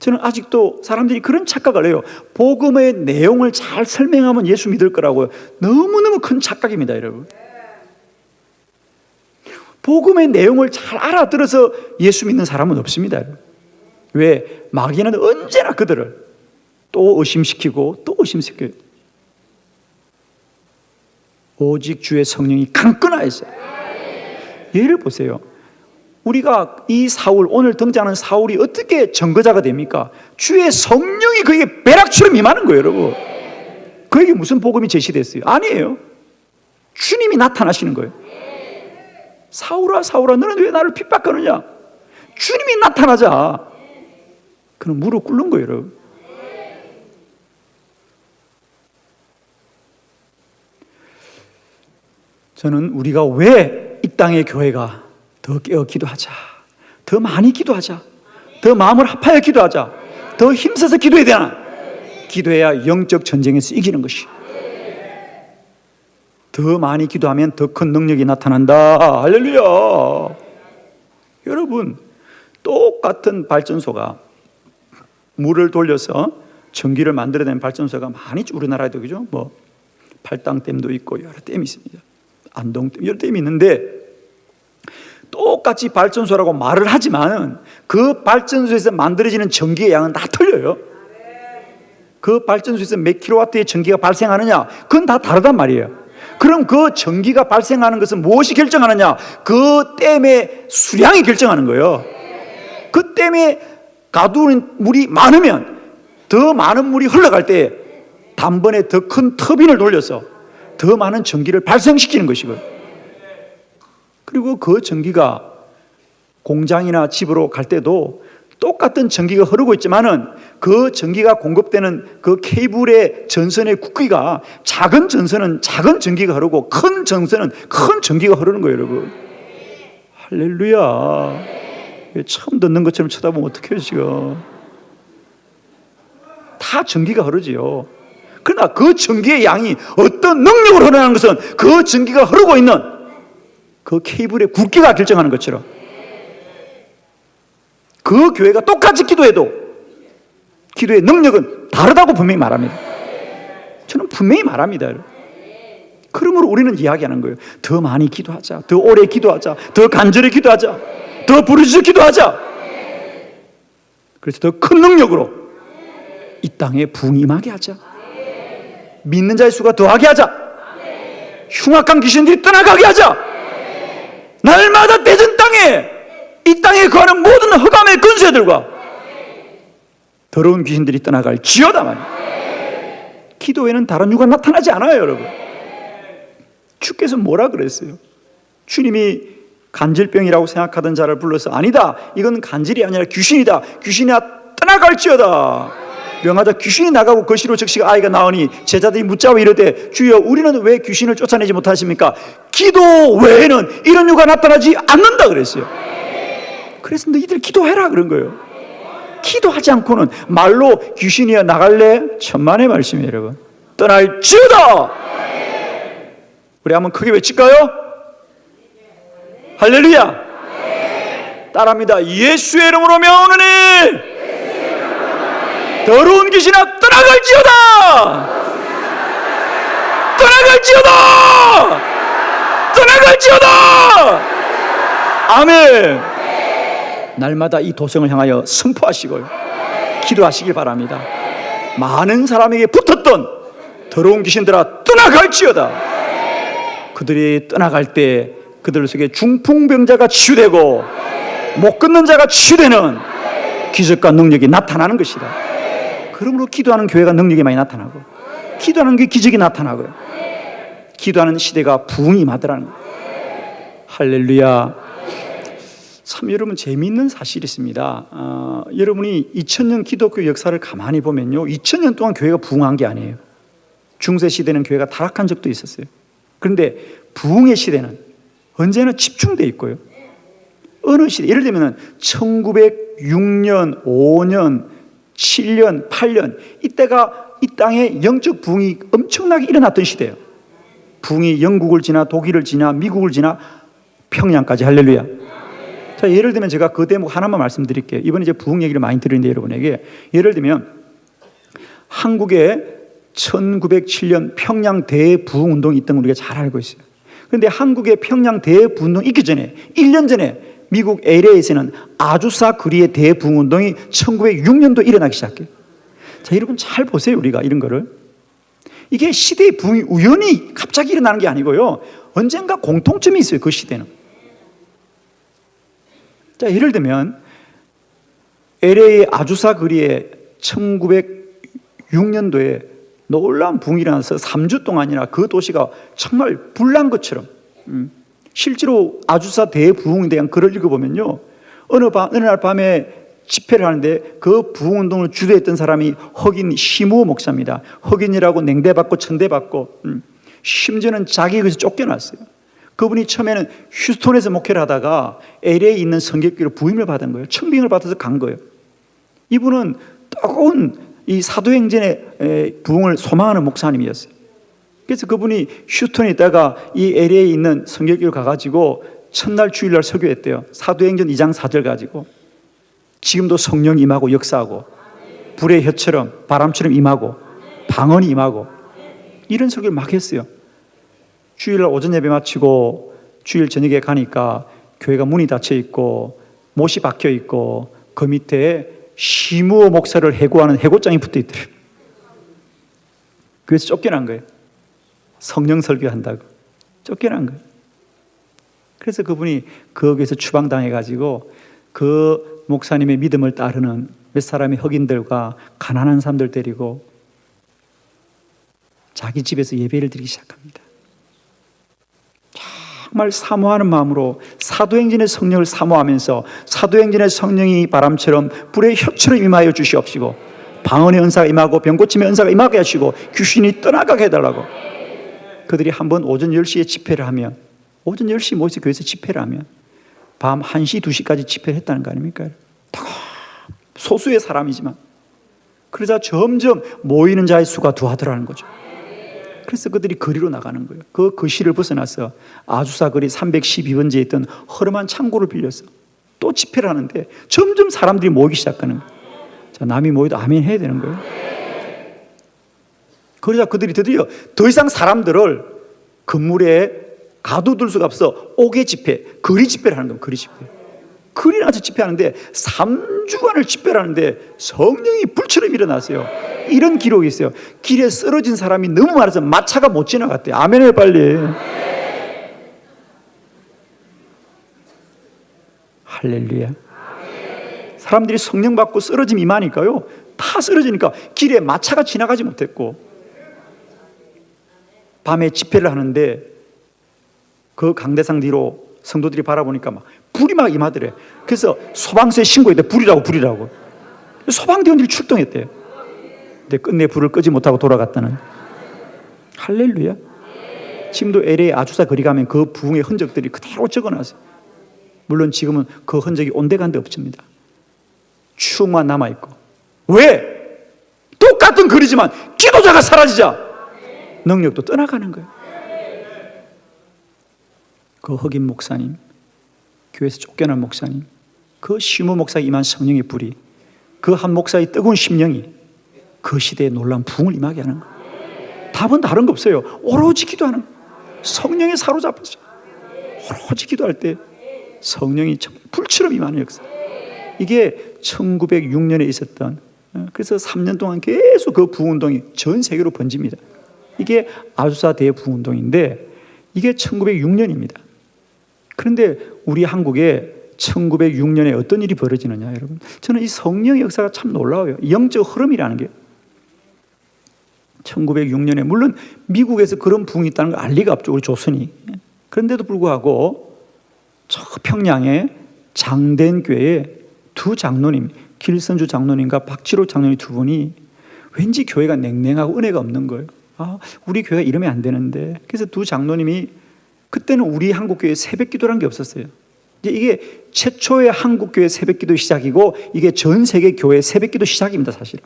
저는 아직도 사람들이 그런 착각을 해요. 복음의 내용을 잘 설명하면 예수 믿을 거라고요. 너무너무 큰 착각입니다, 여러분. 복음의 내용을 잘 알아들어서 예수 믿는 사람은 없습니다, 여러분. 왜? 마귀는 언제나 그들을 또 의심시키고 또 의심시켜요. 오직 주의 성령이 강건하였어요. 예를 보세요. 우리가 이 사울, 오늘 등장하는 사울이 어떻게 증거자가 됩니까? 주의 성령이 그에게 벼락처럼 임하는 거예요, 여러분. 그에게 무슨 복음이 제시됐어요? 아니에요. 주님이 나타나시는 거예요. 사울아, 사울아, 너는 왜 나를 핍박하느냐? 주님이 나타나자. 그럼 무릎 꿇는 거예요, 여러분. 저는 우리가 왜 이 땅의 교회가 더 깨어 기도하자, 더 많이 기도하자, 더 마음을 합하여 기도하자, 더 힘써서 기도해야 되나? 기도해야 영적 전쟁에서 이기는 것이. 더 많이 기도하면 더 큰 능력이 나타난다. 할렐루야. 여러분, 똑같은 발전소가 물을 돌려서 전기를 만들어내는 발전소가 많이 우리나라에도, 그죠? 뭐 팔당댐도 있고 여러 댐이 있습니다. 안동댐, 여러 댐이 있는데 똑같이 발전소라고 말을 하지만 그 발전소에서 만들어지는 전기의 양은 다 틀려요. 그 발전소에서 몇 킬로와트의 전기가 발생하느냐, 그건 다 다르단 말이에요. 그럼 그 전기가 발생하는 것은 무엇이 결정하느냐? 그 댐의 수량이 결정하는 거예요. 그 댐에 가두는 물이 많으면 더 많은 물이 흘러갈 때 단번에 더 큰 터빈을 돌려서 더 많은 전기를 발생시키는 것이고요. 그리고 그 전기가 공장이나 집으로 갈 때도 똑같은 전기가 흐르고 있지만은 그 전기가 공급되는 그 케이블의 전선의 굵기가, 작은 전선은 작은 전기가 흐르고 큰 전선은 큰 전기가 흐르는 거예요, 여러분. 할렐루야. 처음 듣는 것처럼 쳐다보면 어떡해요, 지금. 다 전기가 흐르지요. 그러나 그 전기의 양이 어떤 능력으로 흐르는 것은 그 전기가 흐르고 있는 그 케이블의 굵기가 결정하는 것처럼, 그 교회가 똑같이 기도해도 기도의 능력은 다르다고 분명히 말합니다. 저는 분명히 말합니다. 그러므로 우리는 이야기하는 거예요. 더 많이 기도하자, 더 오래 기도하자, 더 간절히 기도하자, 더 부르짖어 기도하자. 그래서 더 큰 능력으로 이 땅에 부흥이 임하게 하자. 믿는 자의 수가 더하게 하자. 흉악한 귀신들이 떠나가게 하자. 날마다 대전 땅에, 이 땅에 거하는 모든 흑암의 근세들과 더러운 귀신들이 떠나갈 지어다 말이에요. 기도에는 다른 이유가 나타나지 않아요, 여러분. 주께서 뭐라 그랬어요? 주님이 간질병이라고 생각하던 자를 불러서 아니다, 이건 간질이 아니라 귀신이다. 귀신이야 떠나갈지어다. 명하자 귀신이 나가고 거시로 즉시가 아이가 나오니 제자들이 묻자고 이르되 주여 우리는 왜 귀신을 쫓아내지 못하십니까? 기도 외에는 이런 이유가 나타나지 않는다 그랬어요. 그래서 너희들 기도해라 그런 거예요. 기도하지 않고는 말로 귀신이야 나갈래? 천만의 말씀이에요, 여러분. 떠날지어다. 우리 한번 크게 외칠까요? 할렐루야. 따라합니다. 예수의 이름으로 명하노니 더러운 귀신아 떠나갈지어다. 떠나갈지어다. 떠나갈지어다. 아멘. 날마다 이 도성을 향하여 선포하시고 기도하시길 바랍니다. 많은 사람에게 붙었던 더러운 귀신들아 떠나갈지어다. 그들이 떠나갈 때 그들 속에 중풍병자가 치유되고 못 걷는 자가 치유되는 기적과 능력이 나타나는 것이다. 그러므로 기도하는 교회가 능력이 많이 나타나고 기도하는 게 기적이 나타나고요. 기도하는 시대가 부흥이 임하더라는 거예요. 할렐루야. 참 여러분 재미있는 사실이 있습니다. 여러분이 2000년 기독교 역사를 가만히 보면요, 2000년 동안 교회가 부흥한 게 아니에요. 중세 시대는 교회가 타락한 적도 있었어요. 그런데 부흥의 시대는 언제나 집중되어 있고요. 어느 시대, 예를 들면 1906년, 5년, 7년, 8년 이때가 이 땅에 영적 부흥이 엄청나게 일어났던 시대예요. 부흥이 영국을 지나 독일을 지나 미국을 지나 평양까지. 할렐루야. 자, 예를 들면 제가 그 대목 하나만 말씀드릴게요. 이번에 이제 부흥 얘기를 많이 드리는데 여러분에게 예를 들면 한국에 1907년 평양 대부흥 운동이 있던 걸 우리가 잘 알고 있어요. 그런데 한국의 평양 대부흥 운동이 있기 전에 1년 전에 미국 LA에서는 아주사 거리의 대부흥 운동이 1906년도 일어나기 시작해요. 자, 여러분 잘 보세요. 우리가 이런 거를 이게 시대의 부흥이 우연히 갑자기 일어나는 게 아니고요, 언젠가 공통점이 있어요. 그 시대는. 자, 예를 들면 LA의 아주사 거리에 1906년도에 놀라운 부흥이 일어나서 3주 동안이나 그 도시가 정말 불난 것처럼, 실제로 아주사 대부흥에 대한 글을 읽어보면요, 어느 날 밤에 집회를 하는데 그 부흥운동을 주도했던 사람이 흑인 시무어 목사입니다. 흑인이라고 냉대받고 천대받고 심지어는 자기 에게서 쫓겨났어요. 그분이 처음에는 휴스톤에서 목회를 하다가 LA에 있는 성결교회로 부임을 받은 거예요. 청빙을 받아서 간 거예요. 이분은 뜨거운 이 사도행전의 부흥을 소망하는 목사님이었어요. 그래서 그분이 휴스톤에 있다가 이 LA에 있는 성결교회로 가가지고 첫날 주일날 설교했대요. 사도행전 2장 4절 가지고 지금도 성령 임하고 역사하고 불의 혀처럼 바람처럼 임하고 방언이 임하고 이런 설교를 막 했어요. 주일날 오전 예배 마치고 주일 저녁에 가니까 교회가 문이 닫혀 있고 못이 박혀 있고 그 밑에 시무어 목사를 해고하는 해고장이 붙어 있더래요. 그래서 쫓겨난 거예요. 성령 설교한다고 쫓겨난 거예요. 그래서 그분이 거기에서 추방당해가지고 그 목사님의 믿음을 따르는 몇 사람의 흑인들과 가난한 사람들 데리고 자기 집에서 예배를 드리기 시작합니다. 정말 사모하는 마음으로 사도행전의 성령을 사모하면서 사도행전의 성령이 바람처럼 불의 혀처럼 임하여 주시옵시고 방언의 은사가 임하고 병고침의 은사가 임하게 하시고 귀신이 떠나가게 해달라고. 그들이 한번 오전 10시에 집회를 하면 오전 10시 모여서 교회에서 집회를 하면 밤 1시, 2시까지 집회를 했다는 거 아닙니까? 소수의 사람이지만 그러자 점점 모이는 자의 수가 두하더라는 거죠. 그래서 그들이 거리로 나가는 거예요. 그 거실을 벗어나서 아주사 거리 312번지에 있던 허름한 창고를 빌려서 또 집회를 하는데 점점 사람들이 모이기 시작하는 거예요. 자, 남이 모여도 아멘 해야 되는 거예요. 그러자 그들이 드디어 더 이상 사람들을 건물에 가둬둘 수가 없어 옥외 집회, 거리 집회를 하는 거예요. 거리 집회. 거리 나서 집회하는데 3주간을 집회를 하는데 성령이 불처럼 일어나세요. 이런 기록이 있어요. 길에 쓰러진 사람이 너무 많아서 마차가 못 지나갔대요. 아멘 해 빨리. 할렐루야. 사람들이 성령 받고 쓰러짐 임하니까요. 다 쓰러지니까 길에 마차가 지나가지 못했고 밤에 집회를 하는데 그 강대상 뒤로 성도들이 바라보니까 막 불이 막 임하더래. 그래서 소방서에 신고했대. 불이라고. 소방대원들이 출동했대요. 근데 끝내 불을 끄지 못하고 돌아갔다는. 할렐루야. 지금도 LA 아주사 거리 가면 그 부흥의 흔적들이 그대로 적어놨어요. 물론 지금은 그 흔적이 온데간데 없습니다. 추억만 남아있고. 왜? 똑같은 거리지만 기도자가 사라지자 능력도 떠나가는 거예요. 그 흑인 목사님, 교회에서 쫓겨난 목사님, 그 시무 목사에 임한 성령의 불이, 그 한 목사의 뜨거운 심령이 그 시대에 놀라운 부흥을 임하게 하는 거예요. 답은 다른 거 없어요. 오로지 기도하는 거예요. 성령에 사로잡혔어요. 오로지 기도할 때 성령이 불처럼 임하는 역사. 이게 1906년에 있었던, 그래서 3년 동안 계속 그 부흥운동이 전 세계로 번집니다. 이게 아주사 대부흥운동인데 이게 1906년입니다. 그런데 우리 한국에 1906년에 어떤 일이 벌어지느냐, 여러분. 저는 이 성령의 역사가 참 놀라워요. 영적 흐름이라는 게. 1906년에 물론 미국에서 그런 부흥이 있다는 걸 알 리가 없죠, 우리 조선이. 그런데도 불구하고 저 평양에 장대교회에 두 장로님, 길선주 장로님과 박지로 장로님 두 분이 왠지 교회가 냉랭하고 은혜가 없는 거예요. 아, 우리 교회가 이러면 안 되는데. 그래서 두 장로님이 그때는 우리 한국교회에 새벽기도라는 게 없었어요. 이제 이게 최초의 한국교회 새벽기도 시작이고 이게 전 세계 교회 새벽기도 시작입니다, 사실.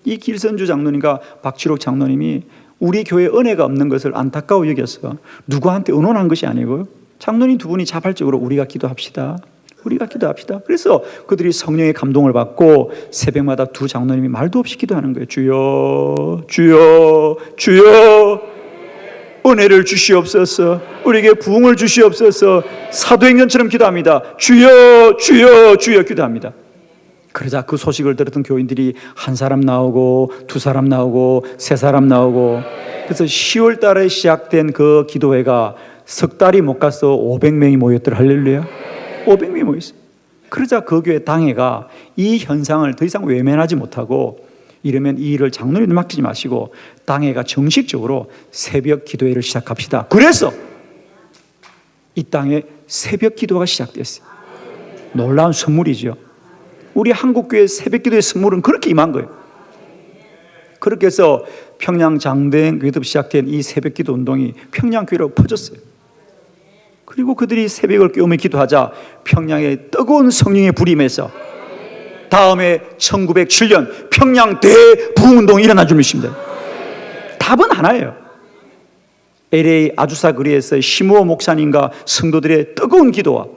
이 길선주 장로님과 박지록 장로님이 우리 교회에 은혜가 없는 것을 안타까워 여겼어요. 누구한테 의논한 것이 아니고요. 장로님 두 분이 자발적으로 우리가 기도합시다. 그래서 그들이 성령의 감동을 받고 새벽마다 두 장로님이 말도 없이 기도하는 거예요. 주여, 주여, 주여, 은혜를 주시옵소서. 우리에게 부흥을 주시옵소서. 사도행전처럼 기도합니다. 주여, 주여, 주여 기도합니다. 그러자 그 소식을 들었던 교인들이 한 사람 나오고 두 사람 나오고 세 사람 나오고, 그래서 10월 달에 시작된 그 기도회가 석 달이 못 가서 500명이 모였더라. 할렐루야. 500명이 모였어요. 그러자 그 교회 당회가 이 현상을 더 이상 외면하지 못하고, 이러면 이 일을 장로님들 맡기지 마시고 당회가 정식적으로 새벽 기도회를 시작합시다. 그래서 이 땅에 새벽 기도가 시작됐어요. 놀라운 선물이죠. 우리 한국교회 새벽기도의 선물은 그렇게 임한 거예요. 그렇게 해서 평양 장대교회부터 시작된 이 새벽기도 운동이 평양교회로 퍼졌어요. 그리고 그들이 새벽을 깨우며 기도하자 평양에 뜨거운 성령의 불이 임해서 다음에 1907년 평양 대부흥운동이 일어난 줄 믿습니다. 답은 하나예요. LA 아주사 거리에서 시무어 목사님과 성도들의 뜨거운 기도와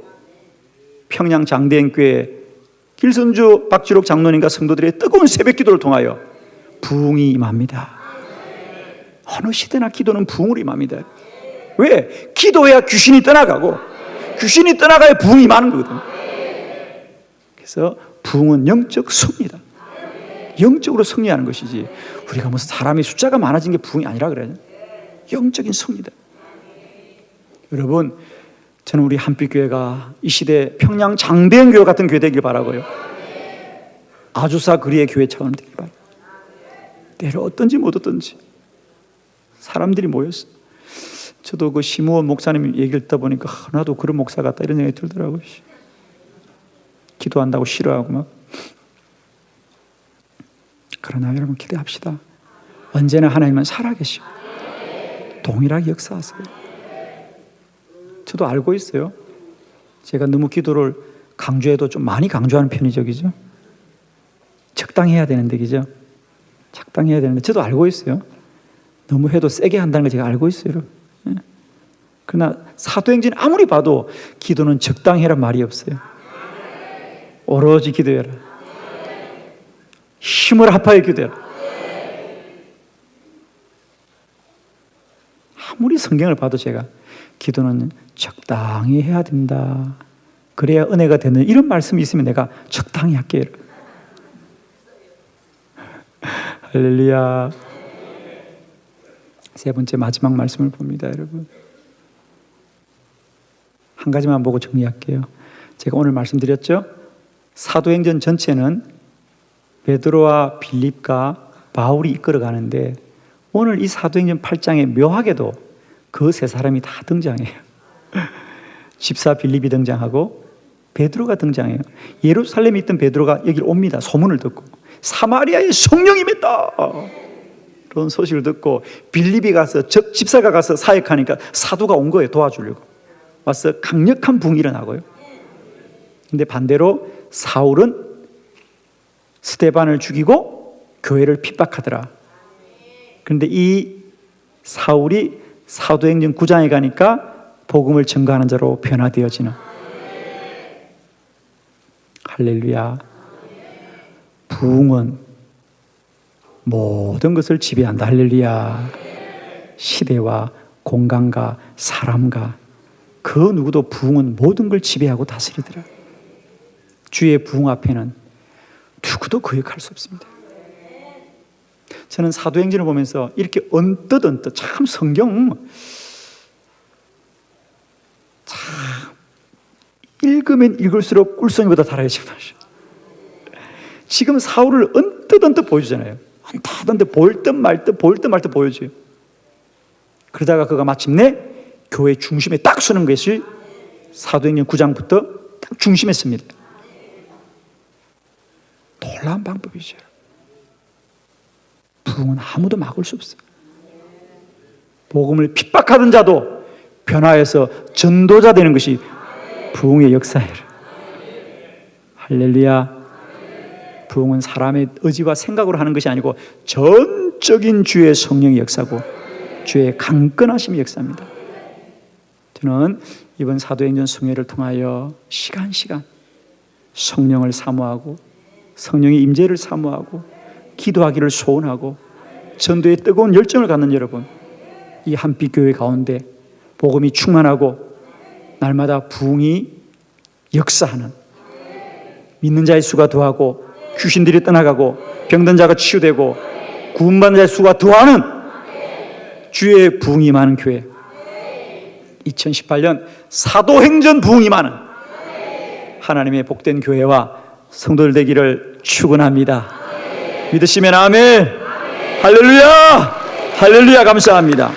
평양 장대교회 길선주 박지록 장로님과 성도들의 뜨거운 새벽 기도를 통하여 부흥이 임합니다. 어느 시대나 기도는 부흥으로 임합니다. 왜? 기도해야 귀신이 떠나가고 귀신이 떠나가야 부흥이 임하는 거거든요. 그래서 부흥은 영적 승리다. 영적으로 승리하는 것이지 우리가 무슨 사람이 숫자가 많아진 게 부흥이 아니라 그래요. 영적인 승리다. 여러분, 저는 우리 한빛교회가 이 시대 평양 장대교회 같은 교회 되길 바라고요. 아주사 거리의 교회처럼 되길 바라요. 때로 어떤지 못 어떤지 사람들이 모였어. 저도 그 시무원 목사님 얘기를 듣다 보니까 나도 그런 목사 같다 이런 생각이 들더라고요. 기도한다고 싫어하고 막. 그러나 여러분 기대합시다. 언제나 하나님은 살아계시고 동일하게 역사하세요. 저도 알고 있어요. 제가 너무 기도를 강조해도 좀 많이 강조하는 편이죠, 그죠? 적당히 해야 되는데, 그죠? 적당히 해야 되는데 저도 알고 있어요. 너무 해도 세게 한다는 걸 제가 알고 있어요, 여러분. 그러나 사도행전 아무리 봐도 기도는 적당히 해란 말이 없어요. 오로지 기도해라. 힘을 합하여 기도해라. 아무리 성경을 봐도 제가 기도는 적당히 해야 된다. 그래야 은혜가 되는 이런 말씀이 있으면 내가 적당히 할게요. 할렐루야. 세 번째 마지막 말씀을 봅니다, 여러분. 한 가지만 보고 정리할게요. 제가 오늘 말씀드렸죠? 사도행전 전체는 베드로와 빌립과 바울이 이끌어가는데 오늘 이 사도행전 8장에 묘하게도 그 세 사람이 다 등장해요. 집사 빌립이 등장하고 베드로가 등장해요. 예루살렘에 있던 베드로가 여기를 옵니다. 소문을 듣고 사마리아에 성령이 임했다 그런 소식을 듣고 빌립이 가서 집사가 가서 사역하니까 사도가 온 거예요. 도와주려고 와서 강력한 부흥이 일어나고요. 근데 반대로 사울은 스데반을 죽이고 교회를 핍박하더라. 그런데 이 사울이 사도행전 9장에 가니까 복음을 전가하는 자로 변화되어지는. 할렐루야. 부흥은 모든 것을 지배한다. 할렐루야. 시대와 공간과 사람과 그 누구도 부흥은 모든 걸 지배하고 다스리더라. 주의 부흥 앞에는 누구도 거역할 수 없습니다. 저는 사도행전을 보면서 이렇게 언뜻 참 성경 참 읽으면 읽을수록 꿀송이보다 달아야지. 지금 사울을 언뜻 보여주잖아요. 언뜻 보일 듯 말 듯 보여줘요. 그러다가 그가 마침내 교회 중심에 딱 서는 것이 사도행전 9장부터 딱 중심에 섭니다. 놀라운 방법이죠. 부흥은 아무도 막을 수 없어요. 복음을 핍박하던 자도 변화해서 전도자 되는 것이 부흥의 역사예요. 할렐루야. 부흥은 사람의 의지와 생각으로 하는 것이 아니고 전적인 주의 성령의 역사고 주의 강건하심의 역사입니다. 저는 이번 사도행전 성회를 통하여 시간 성령을 사모하고 성령의 임재를 사모하고 기도하기를 소원하고 전도에 뜨거운 열정을 갖는 여러분, 이 한빛교회 가운데 복음이 충만하고 날마다 부흥이 역사하는 믿는 자의 수가 더하고 귀신들이 떠나가고 병든 자가 치유되고 구원받는 자의 수가 더하는 주의 부흥이 많은 교회, 2018년 사도행전 부흥이 많은 하나님의 복된 교회와 성도들 되기를 축원합니다. 믿으시면 아멘. 할렐루야. 할렐루야. 감사합니다.